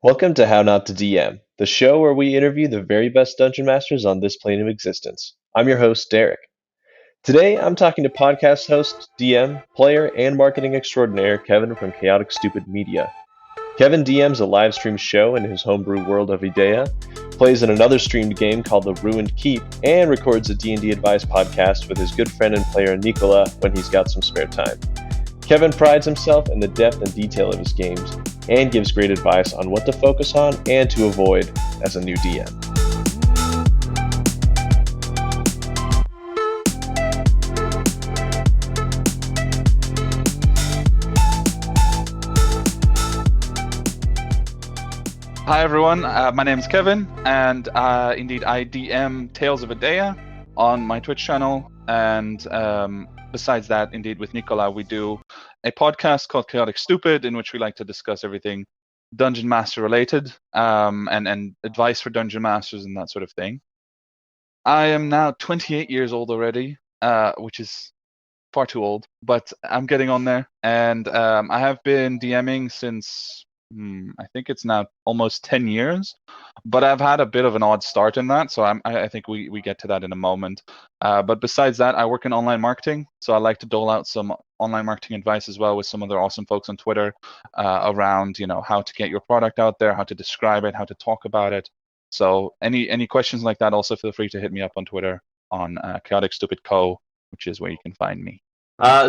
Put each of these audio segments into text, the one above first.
Welcome to How Not to DM, the show where we interview the very best dungeon masters on this plane of existence. I'm your host, Derek. Today, I'm talking to podcast host, DM, player, and marketing extraordinaire Kevin from Chaotic Stupid Media. Kevin DMs a live stream show in his homebrew world of Edeah, plays in another streamed game called The Ruined Keep, and records a D&D Advice podcast with his good friend and player Nicola when he's got some spare time. Kevin prides himself in the depth and detail of his games and gives great advice on what to focus on and to avoid as a new DM. Hi everyone, my name is Kevin, and indeed I DM Tales of Edeah on my Twitch channel, and besides that, indeed with Nicola, we do a podcast called Chaotic Stupid, in which we like to discuss everything Dungeon Master related, and advice for Dungeon Masters and that sort of thing. I am now 28 years old already, which is far too old, but I'm getting on there, and I have been DMing since I think it's now almost 10 years, but I've had a bit of an odd start in that, so I think we get to that in a moment. But besides that, I work in online marketing, so I like to dole out some online marketing advice as well with some other awesome folks on Twitter around, how to get your product out there, how to describe it, how to talk about it. So any questions like that, also feel free to hit me up on Twitter on Chaotic Stupid Co, which is where you can find me.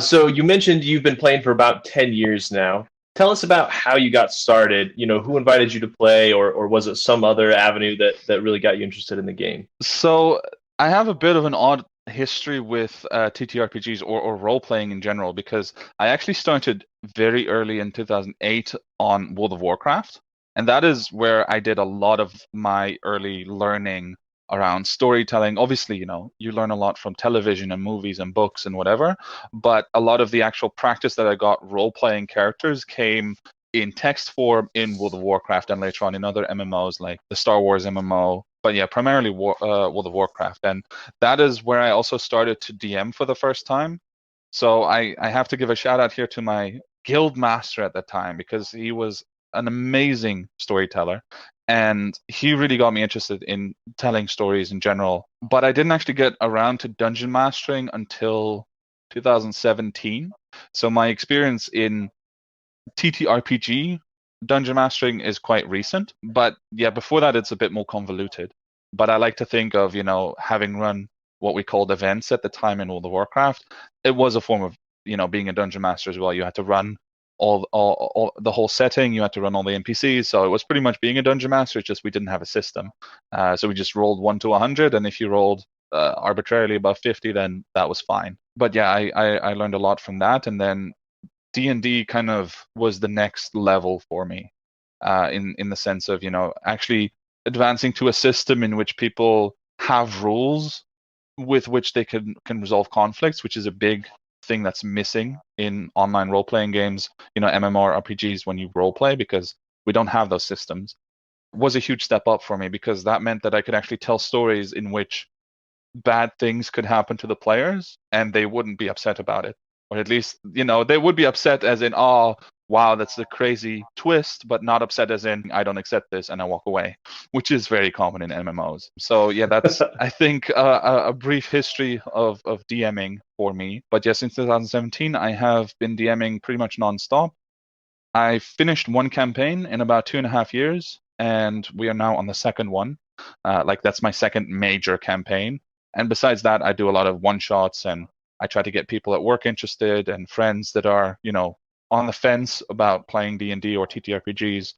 So you mentioned you've been playing for about 10 years now. Tell us about how you got started. Who invited you to play, or was it some other avenue that really got you interested in the game? So I have a bit of an odd history with TTRPGs or role-playing in general, because I actually started very early in 2008 on World of Warcraft, and that is where I did a lot of my early learning around storytelling. Obviously, you learn a lot from television and movies and books and whatever, but a lot of the actual practice that I got role-playing characters came in text form in World of Warcraft and later on in other MMOs like the Star Wars MMO. But yeah, primarily World of Warcraft. And that is where I also started to DM for the first time. So I have to give a shout out here to my guild master at the time, because he was an amazing storyteller. And he really got me interested in telling stories in general. But I didn't actually get around to dungeon mastering until 2017. So my experience in TTRPG dungeon mastering is quite recent. But yeah, before that, it's a bit more convoluted. But I like to think of, having run what we called events at the time in World of Warcraft, it was a form of, being a dungeon master as well. You had to run all the whole setting. You had to run all the NPCs. So it was pretty much being a dungeon master. It's just we didn't have a system. So we just rolled 1 to 100, and if you rolled arbitrarily above 50, then that was fine. But yeah, I learned a lot from that, and then D&D kind of was the next level for me, in the sense of actually advancing to a system in which people have rules with which they can resolve conflicts, which is a big thing that's missing in online role-playing games, MMORPGs, when you role-play, because we don't have those systems. It was a huge step up for me, because that meant that I could actually tell stories in which bad things could happen to the players and they wouldn't be upset about it. Or at least, they would be upset as in, oh, wow, that's a crazy twist, but not upset as in, I don't accept this and I walk away, which is very common in MMOs. So yeah, that's, I think, a brief history of DMing for me. But yeah, since 2017, I have been DMing pretty much nonstop. I finished one campaign in about 2.5 years, and we are now on the second one. That's my second major campaign. And besides that, I do a lot of one-shots, and I try to get people at work interested and friends that are, on the fence about playing D&D or TTRPGs.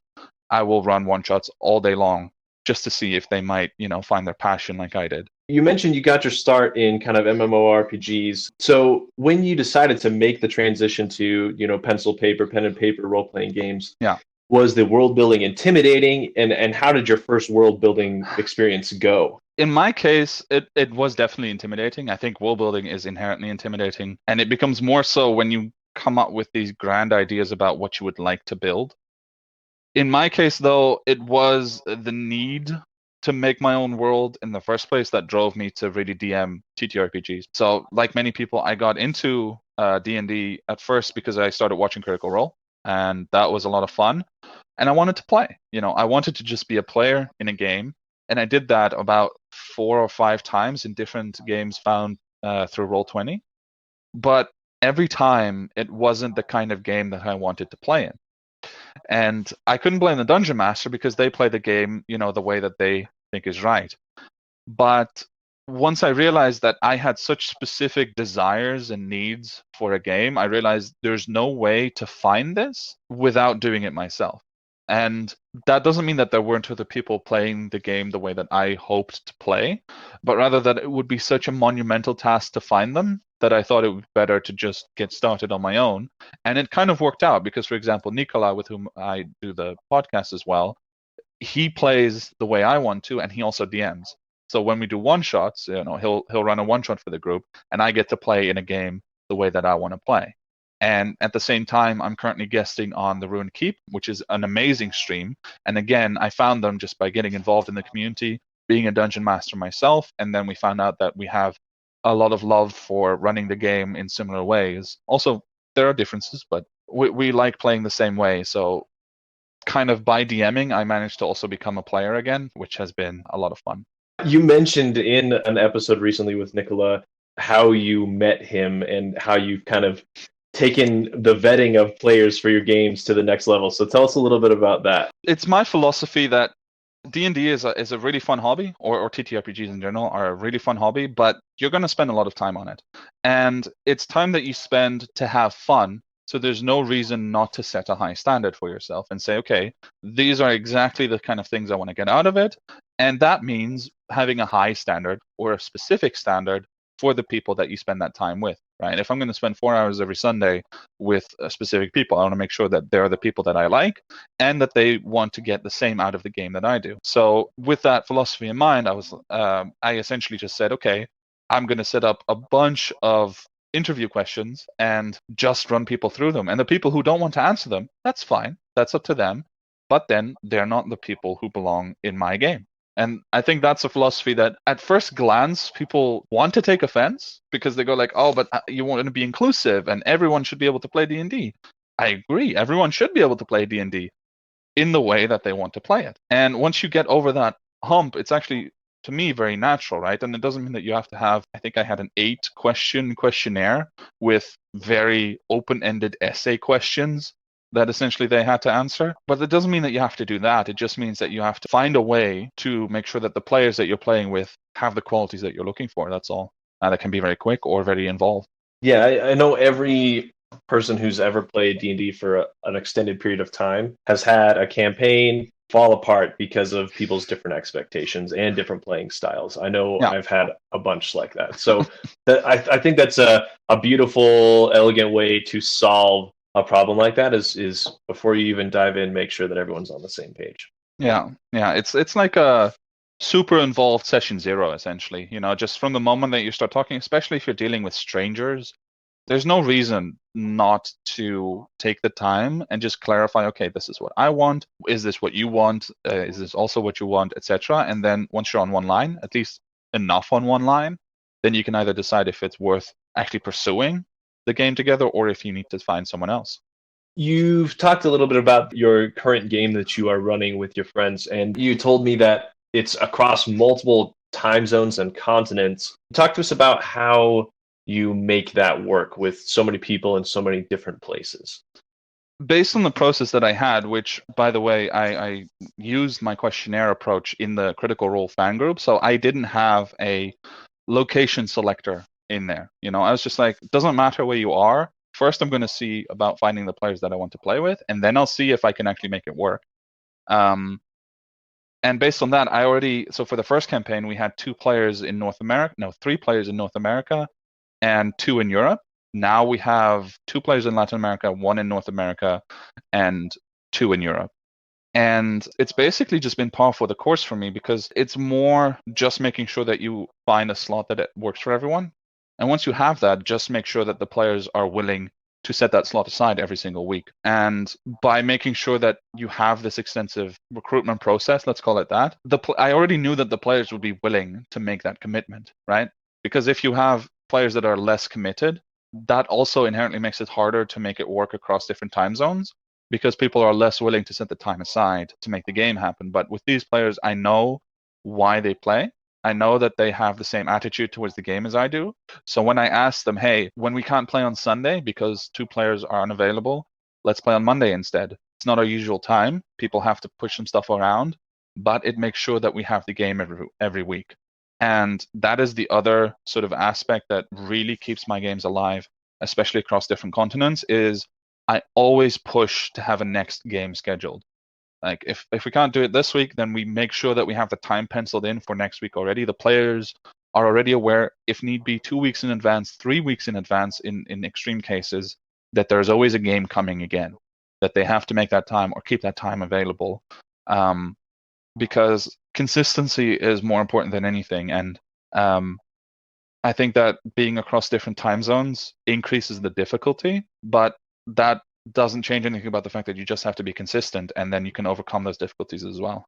I will run one-shots all day long just to see if they might, find their passion like I did. You mentioned you got your start in kind of MMORPGs. So when you decided to make the transition to, pen and paper role-playing games, Yeah. Was the world building intimidating, and how did your first world building experience go? In my case, it was definitely intimidating. I think world building is inherently intimidating, and it becomes more so when you come up with these grand ideas about what you would like to build. In my case, though, it was the need to make my own world in the first place that drove me to really DM TTRPGs. So, like many people, I got into D&D at first because I started watching Critical Role, and that was a lot of fun. and I wanted to play. I wanted to just be a player in a game, and I did that about 4 or 5 times in different games found through Roll20. But every time it wasn't the kind of game that I wanted to play in. And I couldn't blame the Dungeon Master because they play the game, the way that they think is right. But once I realized that I had such specific desires and needs for a game, I realized there's no way to find this without doing it myself. And that doesn't mean that there weren't other people playing the game the way that I hoped to play, but rather that it would be such a monumental task to find them that I thought it would be better to just get started on my own. And it kind of worked out because, for example, Nicola, with whom I do the podcast as well, he plays the way I want to, and he also DMs. So when we do one shots, he'll run a one shot for the group, and I get to play in a game the way that I want to play. And at the same time, I'm currently guesting on the Ruined Keep, which is an amazing stream. And again, I found them just by getting involved in the community, being a dungeon master myself, and then we found out that we have a lot of love for running the game in similar ways. Also, there are differences, but we like playing the same way. So kind of by DMing, I managed to also become a player again, which has been a lot of fun. You mentioned in an episode recently with Nicola how you met him and how you've kind of taken the vetting of players for your games to the next level. So tell us a little bit about that. It's my philosophy that D&D is a really fun hobby, or TTRPGs in general are a really fun hobby, but you're going to spend a lot of time on it. And it's time that you spend to have fun. So there's no reason not to set a high standard for yourself and say, okay, these are exactly the kind of things I want to get out of it. And that means having a high standard or a specific standard for the people that you spend that time with, right? If I'm going to spend 4 hours every Sunday with specific people, I want to make sure that they're the people that I like and that they want to get the same out of the game that I do. So with that philosophy in mind, I essentially just said, okay, I'm going to set up a bunch of interview questions and just run people through them. And the people who don't want to answer them, that's fine. That's up to them. But then they're not the people who belong in my game. And I think that's a philosophy that at first glance, people want to take offense because they go like, oh, but you want to be inclusive and everyone should be able to play D&D. I agree. Everyone should be able to play D&D in the way that they want to play it. And once you get over that hump, it's actually, to me, very natural, right? And it doesn't mean that you have to have, I think I had an 8-question questionnaire with very open-ended essay questions that essentially they had to answer. But it doesn't mean that you have to do that. It just means that you have to find a way to make sure that the players that you're playing with have the qualities that you're looking for. That's all. That can be very quick or very involved. Yeah, I know every person who's ever played D&D for an extended period of time has had a campaign fall apart because of people's different expectations and different playing styles. I know I've had a bunch like that. So I think that's a beautiful, elegant way to solve a problem like that is before you even dive in, make sure that everyone's on the same page. Yeah. It's like a super involved session zero, essentially. Just from the moment that you start talking, especially if you're dealing with strangers, there's no reason not to take the time and just clarify, okay, this is what I want. Is this what you want? Is this also what you want, etc. And then once you're on one line, at least enough on one line, then you can either decide if it's worth actually pursuing the game together or if you need to find someone else. You've talked a little bit about your current game that you are running with your friends, and you told me that it's across multiple time zones and continents. Talk to us about how you make that work with so many people in so many different places. Based on the process that I had, which, by the way, I used my questionnaire approach in the Critical Role fan group, so I didn't have a location selector in there. I was just like, it doesn't matter where you are. First, I'm going to see about finding the players that I want to play with, and then I'll see if I can actually make it work. And based on that, so for the first campaign, we had 3 players in North America and 2 in Europe. Now we have 2 players in Latin America, 1 in North America, and 2 in Europe. And it's basically just been par for the course for me because it's more just making sure that you find a slot that works for everyone. And once you have that, just make sure that the players are willing to set that slot aside every single week. And by making sure that you have this extensive recruitment process, let's call it that, I already knew that the players would be willing to make that commitment, right? Because if you have players that are less committed, that also inherently makes it harder to make it work across different time zones. because people are less willing to set the time aside to make the game happen. But with these players, I know why they play. I know that they have the same attitude towards the game as I do. So when I ask them, hey, when we can't play on Sunday because two players are unavailable, let's play on Monday instead. It's not our usual time. People have to push some stuff around, but it makes sure that we have the game every week. And that is the other sort of aspect that really keeps my games alive, especially across different continents, is I always push to have a next game scheduled. Like if we can't do it this week, then we make sure that we have the time penciled in for next week already. The players are already aware, if need be, 2 weeks in advance, 3 weeks in advance in extreme cases, that there's always a game coming again, that they have to make that time or keep that time available. Because consistency is more important than anything. And I think that being across different time zones increases the difficulty, but that doesn't change anything about the fact that you just have to be consistent, and then you can overcome those difficulties as well.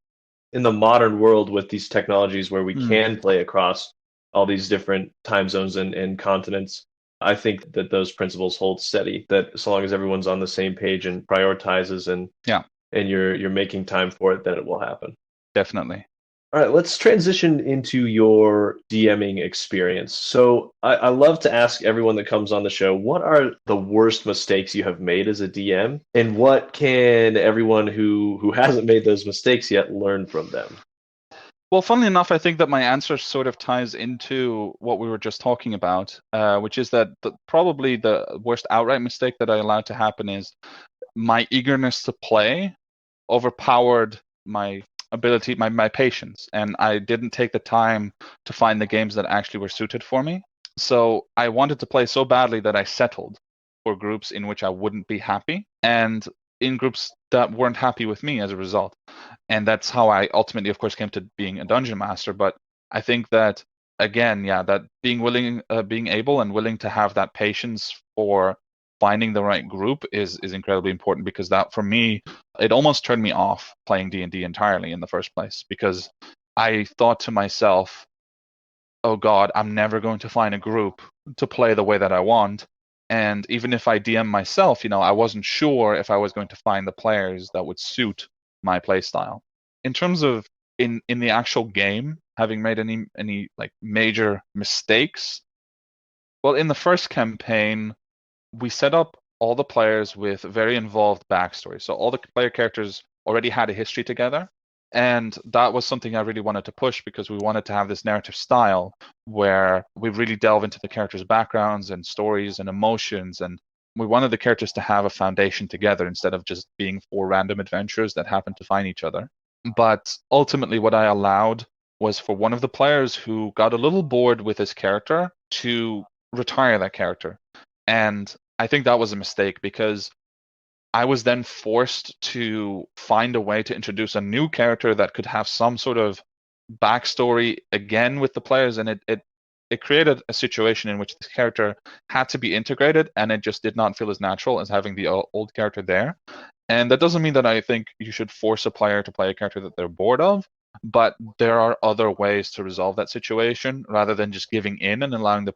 In the modern world with these technologies where we Mm. can play across all these different time zones and continents, I think that those principles hold steady, that as long as everyone's on the same page and prioritizes Yeah, and you're making time for it, then it will happen. definitely. All right, let's transition into your DMing experience. So I love to ask everyone that comes on the show, what are the worst mistakes you have made as a DM, and what can everyone who hasn't made those mistakes yet learn from them? Well, funnily enough, I think that my answer sort of ties into what we were just talking about, which is that probably the worst outright mistake that I allowed to happen is my eagerness to play overpowered my ability, my patience, and I didn't take the time to find the games that actually were suited for me. So I wanted to play so badly that I settled for groups in which I wouldn't be happy, and in groups that weren't happy with me as a result. And that's how I ultimately, of course, came to being a dungeon master. But I think that again, yeah, that being willing, being able and willing to have that patience for finding the right group is incredibly important, because that for me, it almost turned me off playing D&D entirely in the first place, because I thought to myself, oh God, I'm never going to find a group to play the way that I want. And even if I DM myself, I wasn't sure if I was going to find the players that would suit my play style. In terms of in the actual game, having made any like major mistakes, well, in the first campaign, we set up all the players with very involved backstories. So all the player characters already had a history together. And that was something I really wanted to push, because we wanted to have this narrative style where we really delve into the characters' backgrounds and stories and emotions. And we wanted the characters to have a foundation together instead of just being four random adventurers that happen to find each other. But ultimately, what I allowed was for one of the players who got a little bored with his character to retire that character. And I think that was a mistake, because I was then forced to find a way to introduce a new character that could have some sort of backstory again with the players, and it created a situation in which this character had to be integrated, and it just did not feel as natural as having the old character there. And that doesn't mean that I think you should force a player to play a character that they're bored of, but there are other ways to resolve that situation rather than just giving in and allowing the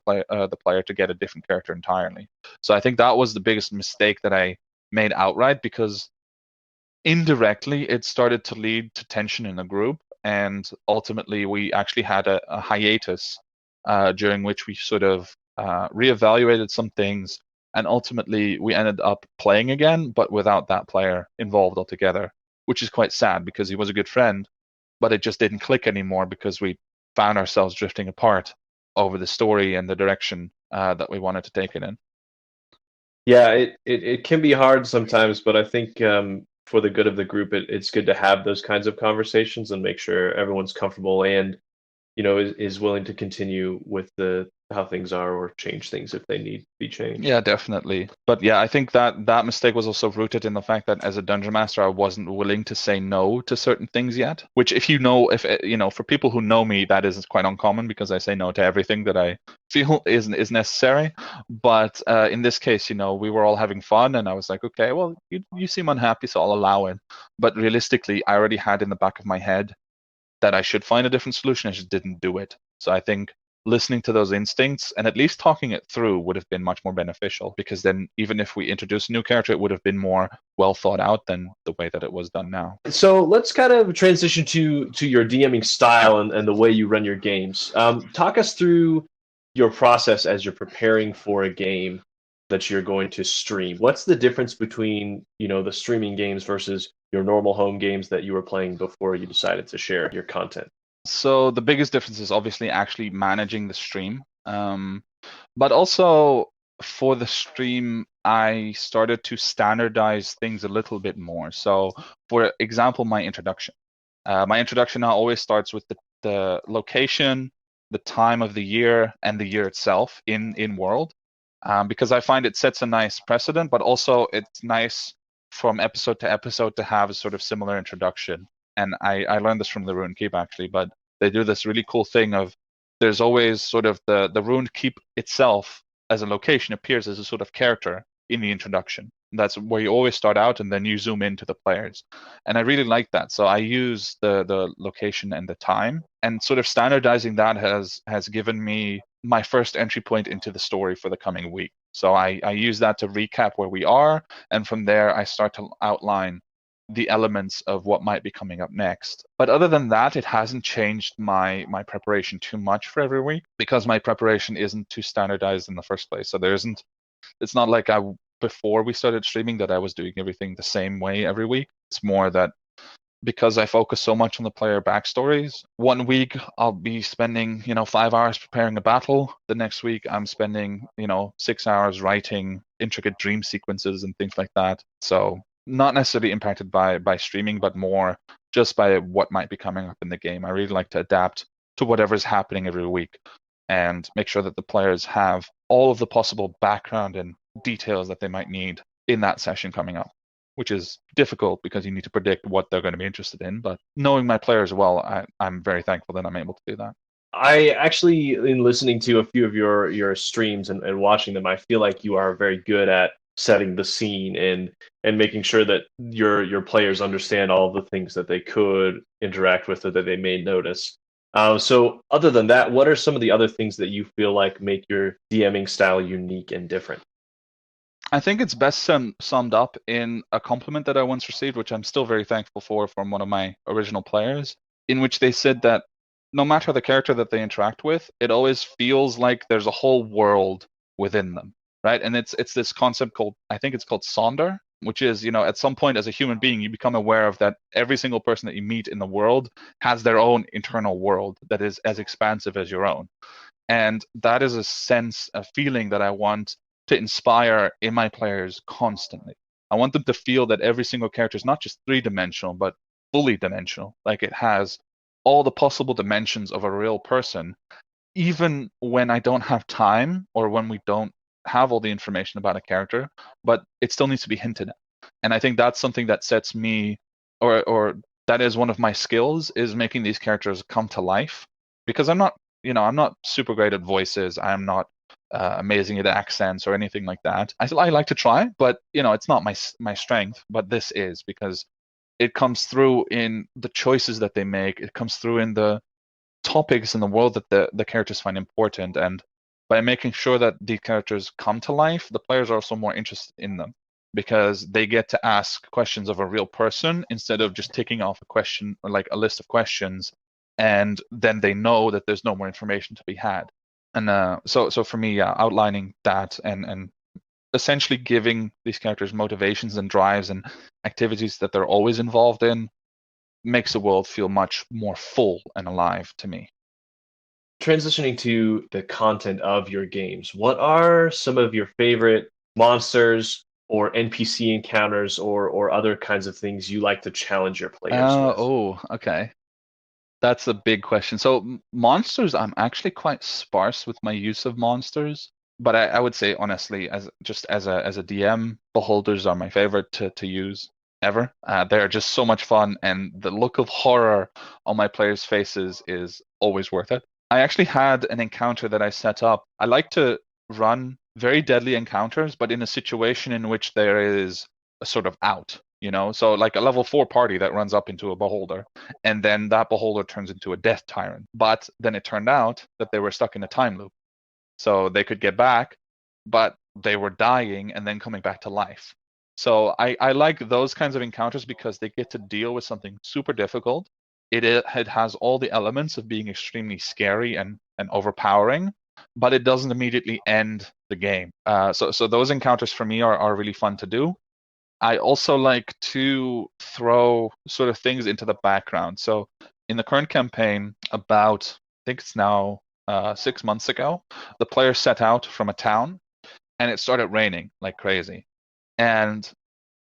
player to get a different character entirely. So I think that was the biggest mistake that I made outright, because indirectly it started to lead to tension in the group, and ultimately we actually had a hiatus during which we sort of reevaluated some things, and ultimately we ended up playing again, but without that player involved altogether, which is quite sad because he was a good friend, but it just didn't click anymore because we found ourselves drifting apart over the story and the direction that we wanted to take it in. Yeah, it can be hard sometimes, but I think for the good of the group, it's good to have those kinds of conversations and make sure everyone's comfortable and is willing to continue with the how things are or change things if they need to be changed. Yeah, definitely. But yeah, I think that mistake was also rooted in the fact that as a dungeon master, I wasn't willing to say no to certain things yet. Which, if for people who know me, that is quite uncommon, because I say no to everything that I feel is necessary. But in this case, we were all having fun, and I was like, okay, well, you seem unhappy, so I'll allow it. But realistically, I already had in the back of my head that I should find a different solution. I just didn't do it. So I think listening to those instincts and at least talking it through would have been much more beneficial, because then even if we introduce a new character, it would have been more well thought out than the way that it was done now. So let's kind of transition to your DMing style and the way you run your games. Talk us through your process as you're preparing for a game that you're going to stream. What's the difference between, the streaming games versus your normal home games that you were playing before you decided to share your content? So the biggest difference is obviously actually managing the stream. But also for the stream, I started to standardize things a little bit more. So for example, my introduction. My introduction now always starts with the location, the time of the year, and the year itself in world, because I find it sets a nice precedent, but also it's nice from episode to episode to have a sort of similar introduction. And I learned this from the Ruined Keep actually, but they do this really cool thing of there's always sort of the Ruined Keep itself as a location appears as a sort of character in the introduction. That's where you always start out and then you zoom into the players. And I really like that. So I use the location and the time, and sort of standardizing that has given me my first entry point into the story for the coming week. So I use that to recap where we are, and from there I start to outline the elements of what might be coming up next. But other than that, it hasn't changed my preparation too much for every week, because my preparation isn't too standardized in the first place. So it's not like before we started streaming that I was doing everything the same way every week. It's more that because I focus so much on the player backstories, one week I'll be spending, 5 hours preparing a battle. The next week I'm spending, 6 hours writing intricate dream sequences and things like that. So not necessarily impacted by streaming, but more just by what might be coming up in the game. I really like to adapt to whatever's happening every week and make sure that the players have all of the possible background and details that they might need in that session coming up, which is difficult because you need to predict what they're going to be interested in. But knowing my players well, I'm very thankful that I'm able to do that. I actually, in listening to a few of your streams and watching them, I feel like you are very good at setting the scene and making sure that your players understand all of the things that they could interact with or that they may notice. So other than that, what are some of the other things that you feel like make your DMing style unique and different? I think it's best summed up in a compliment that I once received, which I'm still very thankful for, from one of my original players, in which they said that no matter the character that they interact with, it always feels like there's a whole world within them, right? And it's this concept called, I think it's called Sonder, which is, at some point as a human being, you become aware of that every single person that you meet in the world has their own internal world that is as expansive as your own. And that is a feeling that I want to inspire in my players constantly. I want them to feel that every single character is not just three-dimensional, but fully dimensional. Like it has all the possible dimensions of a real person, even when I don't have time or when we don't have all the information about a character, but it still needs to be hinted at. And I think that's something that sets me, or that is one of my skills, is making these characters come to life. Because I'm not super great at voices. I'm not amazing at accents or anything like that. I like to try, but it's not my strength. But this is, because it comes through in the choices that they make. It comes through in the topics in the world that the characters find important. And by making sure that these characters come to life, the players are also more interested in them, because they get to ask questions of a real person instead of just ticking off a question or like a list of questions, and then they know that there's no more information to be had. And so for me, yeah, outlining that and essentially giving these characters motivations and drives and activities that they're always involved in makes the world feel much more full and alive to me. Transitioning to the content of your games, what are some of your favorite monsters or NPC encounters or other kinds of things you like to challenge your players with? Okay. That's a big question. So monsters, I'm actually quite sparse with my use of monsters, but I would say honestly, as a DM, beholders are my favorite to use ever. They're just so much fun, and the look of horror on my players' faces is always worth it. I actually had an encounter that I set up. I like to run very deadly encounters, but in a situation in which there is a sort of out. So like a level 4 party that runs up into a beholder, and then that beholder turns into a death tyrant. But then it turned out that they were stuck in a time loop. So they could get back, but they were dying and then coming back to life. So I like those kinds of encounters because they get to deal with something super difficult. It has all the elements of being extremely scary and overpowering, but it doesn't immediately end the game. So those encounters for me are really fun to do. I also like to throw sort of things into the background. So in the current campaign, about I think it's now 6 months ago, the players set out from a town and it started raining like crazy. And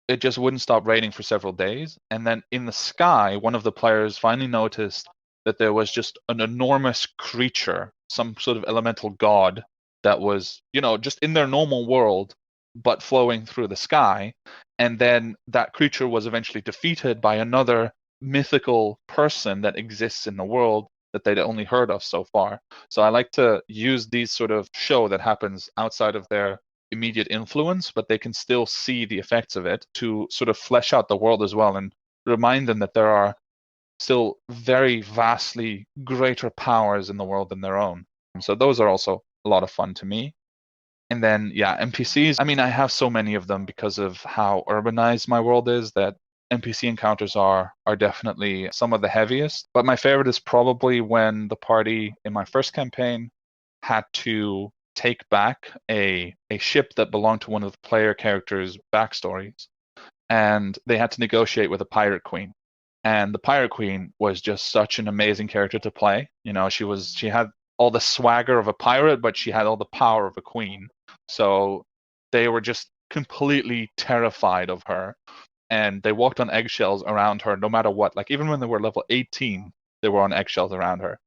it just wouldn't stop raining for several days. And then in the sky, one of the players finally noticed that there was just an enormous creature, some sort of elemental god that was, just in their normal world, but flowing through the sky. And then that creature was eventually defeated by another mythical person that exists in the world that they'd only heard of so far. So I like to use these sort of show that happens outside of their immediate influence, but they can still see the effects of it to sort of flesh out the world as well and remind them that there are still very vastly greater powers in the world than their own. And so those are also a lot of fun to me. And then, yeah, NPCs. I mean, I have so many of them because of how urbanized my world is that NPC encounters are definitely some of the heaviest. But my favorite is probably when the party in my first campaign had to take back a ship that belonged to one of the player characters' backstories, and they had to negotiate with a pirate queen. And the pirate queen was just such an amazing character to play. She had all the swagger of a pirate, but she had all the power of a queen. So they were just completely terrified of her, and they walked on eggshells around her no matter what. Like even when they were level 18, they were on eggshells around her.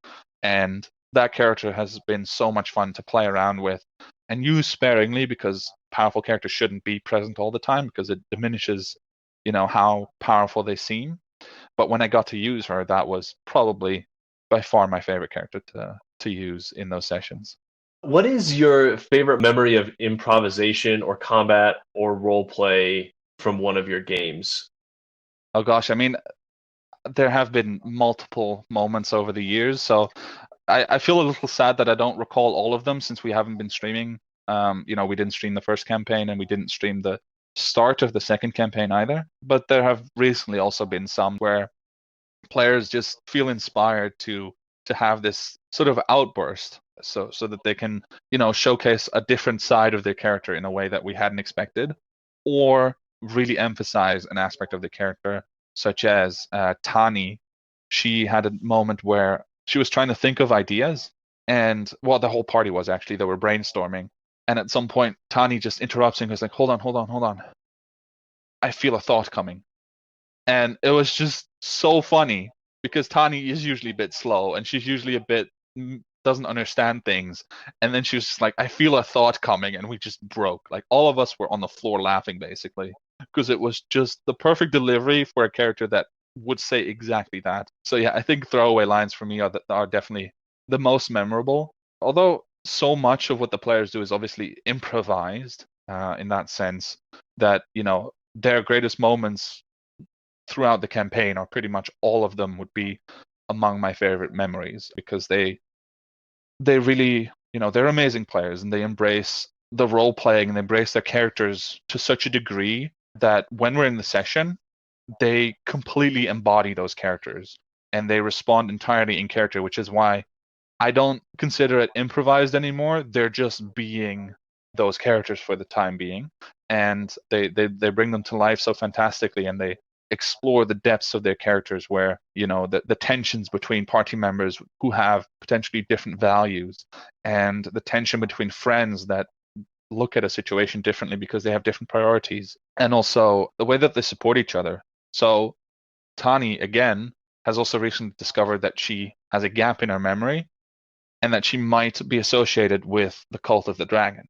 And that character has been so much fun to play around with and use sparingly because powerful characters shouldn't be present all the time because it diminishes, how powerful they seem. But when I got to use her, that was probably by far my favorite character to use in those sessions. What is your favorite memory of improvisation or combat or role play from one of your games? Oh gosh, I mean, there have been multiple moments over the years, so I feel a little sad that I don't recall all of them since we haven't been streaming. We didn't stream the first campaign and we didn't stream the start of the second campaign either. But there have recently also been some where players just feel inspired to have this sort of outburst so that they can, showcase a different side of their character in a way that we hadn't expected, or really emphasize an aspect of the character, such as Tani. She had a moment where she was trying to think of ideas, and well, the whole party was actually, they were brainstorming. And at some point, Tani just interrupts and goes like, hold on, hold on, hold on. I feel a thought coming. And it was just so funny because Tani is usually a bit slow and she's usually a bit doesn't understand things. And then she was just like, I feel a thought coming. And we just broke. Like all of us were on the floor laughing basically because it was just the perfect delivery for a character that would say exactly that. So yeah, I think throwaway lines for me are definitely the most memorable. Although so much of what the players do is obviously improvised in that sense that, their greatest moments throughout the campaign, or pretty much all of them, would be among my favorite memories because they really, they're amazing players and they embrace the role playing and they embrace their characters to such a degree that when we're in the session, they completely embody those characters and they respond entirely in character, which is why I don't consider it improvised anymore. They're just being those characters for the time being, and they bring them to life so fantastically, and they explore the depths of their characters where, the tensions between party members who have potentially different values, and the tension between friends that look at a situation differently because they have different priorities, and also the way that they support each other. So Tani, again, has also recently discovered that she has a gap in her memory and that she might be associated with the cult of the dragon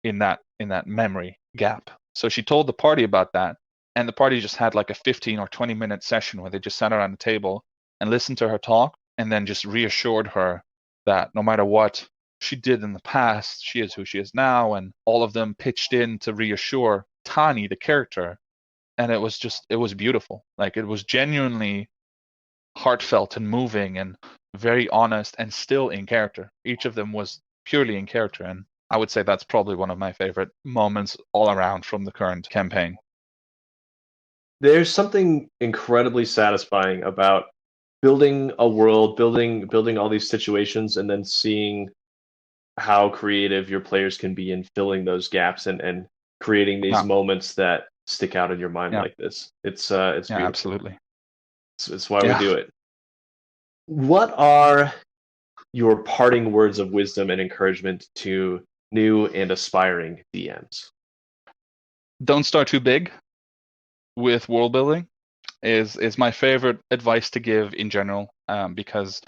in that memory gap. So she told the party about that, and the party just had like a 15 or 20-minute session where they just sat around the table and listened to her talk and then just reassured her that no matter what she did in the past, she is who she is now. And all of them pitched in to reassure Tani, the character, and it was beautiful. Like, it was genuinely heartfelt and moving and very honest and still in character. Each of them was purely in character, and I would say that's probably one of my favorite moments all around from the current campaign. There's something incredibly satisfying about building a world, building all these situations, and then seeing how creative your players can be in filling those gaps and creating these Yeah. moments that stick out in your mind Yeah. like this. It's Yeah, beautiful. absolutely. It's why Yeah. we do it. What are your parting words of wisdom and encouragement to new and aspiring DMs? Don't start too big with world building is my favorite advice to give in general, because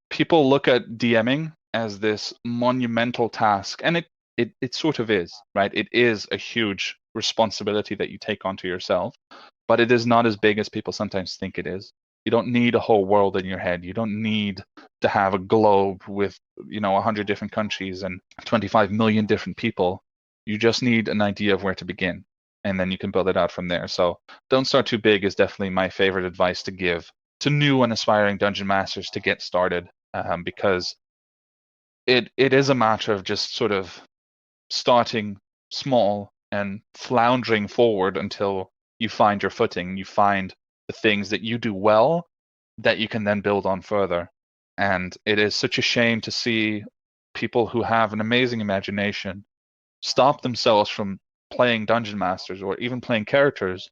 people look at DMing as this monumental task, and it sort of is, right? It is a huge responsibility that you take onto yourself, but it is not as big as people sometimes think it is. You don't need a whole world in your head. You don't need to have a globe with 100 different countries and 25 million different people. You just need an idea of where to begin, and then you can build it out from there. So don't start too big is definitely my favorite advice to give to new and aspiring dungeon masters to get started, because it is a matter of just sort of starting small and floundering forward until you find your footing, you find the things that you do well that you can then build on further. And it is such a shame to see people who have an amazing imagination stop themselves from playing dungeon masters or even playing characters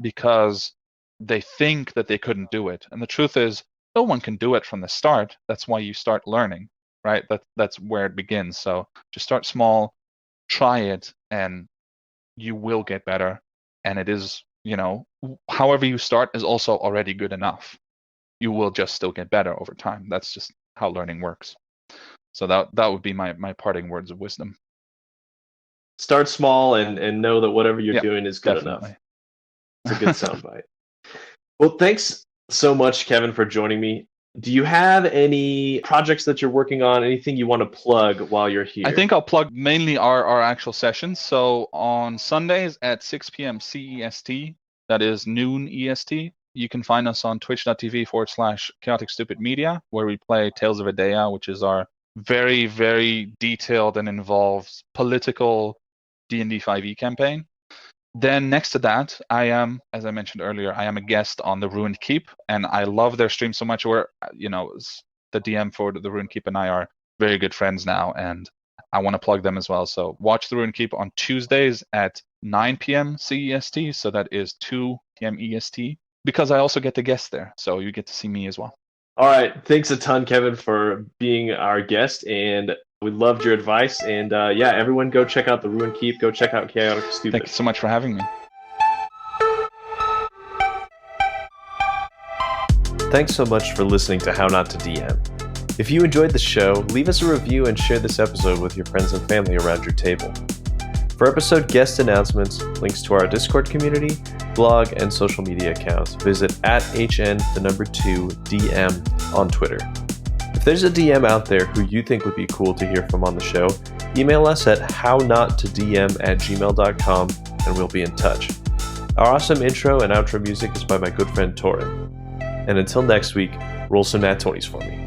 because they think that they couldn't do it. And the truth is, no one can do it from the start. That's why you start learning, right? That's where it begins. So just start small, try it, and you will get better. And it is, however you start is also already good enough. You will just still get better over time. That's just how learning works. So that would be my parting words of wisdom. Start small and know that whatever you're Yeah, doing is good definitely. enough. It's a good soundbite. Well, thanks so much, Kevin, for joining me. Do you have any projects that you're working on? Anything you want to plug while you're here? I think I'll plug mainly our actual sessions. So on Sundays at 6 p.m. CEST, that is noon EST, you can find us on twitch.tv/chaotic stupid media, where we play Tales of Edeah, which is our very, very detailed and involved political D&D 5e campaign. Then next to that, I am, as I mentioned earlier, I am a guest on the Ruined Keep, and I love their stream so much. Where the DM for the Ruined Keep and I are very good friends now, and I want to plug them as well. So watch the Ruined Keep on Tuesdays at 9 p.m. CEST, so that is 2 p.m. EST, because I also get to guest there, so you get to see me as well. All right, thanks a ton, Kevin, for being our guest, and we loved your advice. And everyone go check out the Ruined Keep. Go check out Chaotic Stupid. Thank you so much for having me. Thanks so much for listening to How Not to DM. If you enjoyed the show, leave us a review and share this episode with your friends and family around your table. For episode guest announcements, links to our Discord community, blog, and social media accounts, visit @HN2DM on Twitter. If there's a DM out there who you think would be cool to hear from on the show, email us at hownottodm@gmail.com and we'll be in touch. Our awesome intro and outro music is by my good friend Torin. And until next week, roll some nat 20s for me.